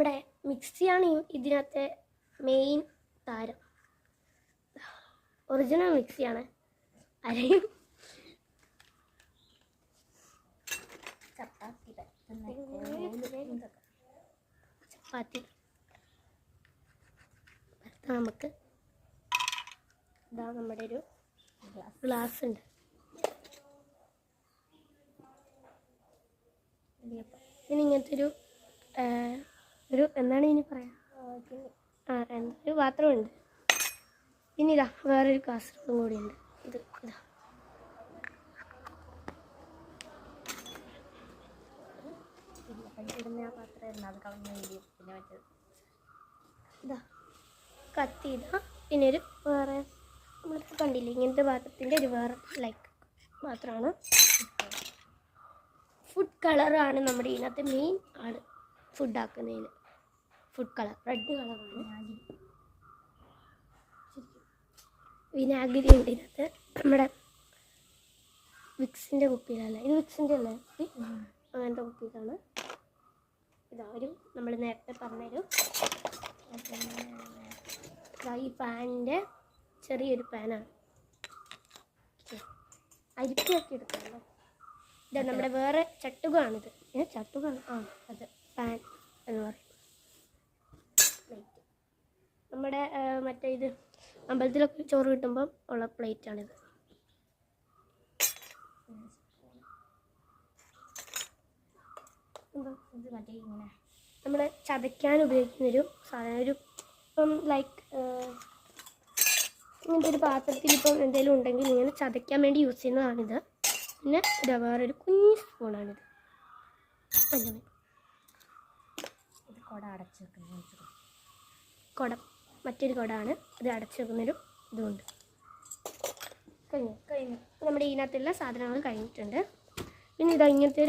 നമ്മുടെ മിക്സിയാണ് ഇതിനകത്തെ മെയിൻ താരം. ഒറിജിനൽ മിക്സിയാണ്. അരയും ചപ്പാത്തി നമുക്ക് ഇതാ നമ്മുടെ ഒരു ഗ്ലാസ് ഉണ്ട്. പിന്നെ ഇങ്ങനത്തെ ഒരു എന്താണ് ഇനി പറയാം, എന്തൊരു പാത്രമുണ്ട്. പിന്നെ ഇതാ വേറൊരു കാസറോളും കൂടിയുണ്ട്. ഇതാ ഇതാ കത്തി. ഇതാ പിന്നെ ഒരു വേറെ നമ്മളിപ്പോൾ കണ്ടില്ലേ ഇങ്ങനത്തെ പാത്രത്തിൻ്റെ ഒരു വേറെ ലൈക്ക് പാത്രമാണ്. ഫുഡ് കളറാണ് നമ്മുടെ ഇതിനകത്ത് മെയിൻ ആണ്. ഫുഡാക്കുന്നതിന് ഫുഡ് കളർ റെഡ് കളറാണ്. വിനാഗിരി ഉണ്ട് ഇതിനകത്ത്. നമ്മുടെ വിക്സിൻ്റെ കുപ്പിയിലല്ല, ഇത് വിക്സിൻ്റെ അല്ലേ കുപ്പി, അങ്ങനത്തെ കുപ്പിയിലാണ്. ഇതാരും നമ്മൾ നേരത്തെ പറഞ്ഞൊരു ഈ പാനിൻ്റെ ചെറിയൊരു പാനാണ്. അരിപ്പൊക്കെ എടുക്കാമല്ലോ. ഇതാ നമ്മുടെ വേറെ ചട്ടുകമാണിത്. ചട്ടുകാണ്, അത് പാൻ എന്ന് പറയും. പ്ലേറ്റ് നമ്മുടെ മറ്റേ ഇത് അമ്പലത്തിലൊക്കെ ചോറ് കിട്ടുമ്പം ഉള്ള പ്ലേറ്റാണിത്. മറ്റേ ഇങ്ങനെ നമ്മൾ ചതയ്ക്കാൻ ഉപയോഗിക്കുന്നൊരു സാധനം. ഒരു ഇപ്പം ലൈക്ക് ഇങ്ങനത്തെ ഒരു പാത്രത്തിൽ ഇപ്പം എന്തെങ്കിലും ഉണ്ടെങ്കിൽ ഇങ്ങനെ ചതയ്ക്കാൻ വേണ്ടി യൂസ് ചെയ്യുന്നതാണിത്. പിന്നെ ഇതാ വേറൊരു കുഞ്ഞു സ്പൂണാണിത്. കുട അടച്ച് വെക്കുന്ന കുടം, മറ്റൊരു കുടമാണ്. ഇത് അടച്ചു വെക്കുന്നൊരു ഇതുകൊണ്ട് കഴിഞ്ഞു. നമ്മുടെ ഇതിനകത്തുള്ള സാധനങ്ങൾ കഴിഞ്ഞിട്ടുണ്ട്. പിന്നെ ഇതാ ഇങ്ങനത്തെ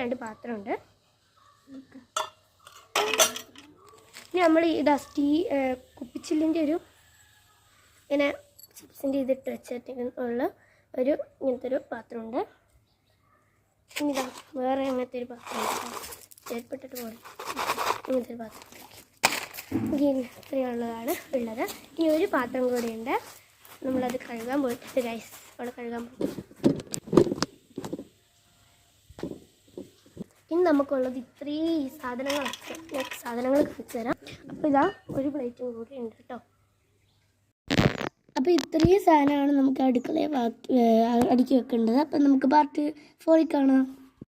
രണ്ട് പാത്രമുണ്ട്. ഇനി നമ്മൾ ഇതാ കുപ്പിച്ചില്ലിൻ്റെ ഒരു ഇങ്ങനെ ചിപ്സിൻ്റെ ഇതിട്ട് വെച്ചിട്ടുള്ള ഇങ്ങനത്തെ ഒരു പാത്രമുണ്ട്. ഇനി ഇതാ വേറെ അങ്ങനത്തെ ഒരു പാത്രമുണ്ട്. ഏർപ്പെട്ടിട്ട് പോലെ ഇങ്ങനത്തെ ഒരു പാത്രം. ഇത്രയുള്ളതാണ് ഉള്ളത്. ഇനി ഒരു പാത്രം കൂടിയുണ്ട്. നമ്മളത് കഴുകാൻ പോയിട്ടുണ്ട് ഗൈസ്. അവിടെ കഴുകാൻ പോകും. ഇനി നമുക്കുള്ളത് ഇത്രയും സാധനങ്ങളൊക്കെ സാധനങ്ങൾ കാണിച്ചു തരാം. അപ്പോൾ ഇതാ ഒരു പ്ലേറ്റും കൂടി ഉണ്ട് കേട്ടോ. അപ്പോൾ ഇത്രയും സാധനമാണ് നമുക്ക് അടുക്കളയിൽ അടുക്കി വെക്കേണ്ടത്. അപ്പം നമുക്ക് പാർട്ട് 4 കാണാം.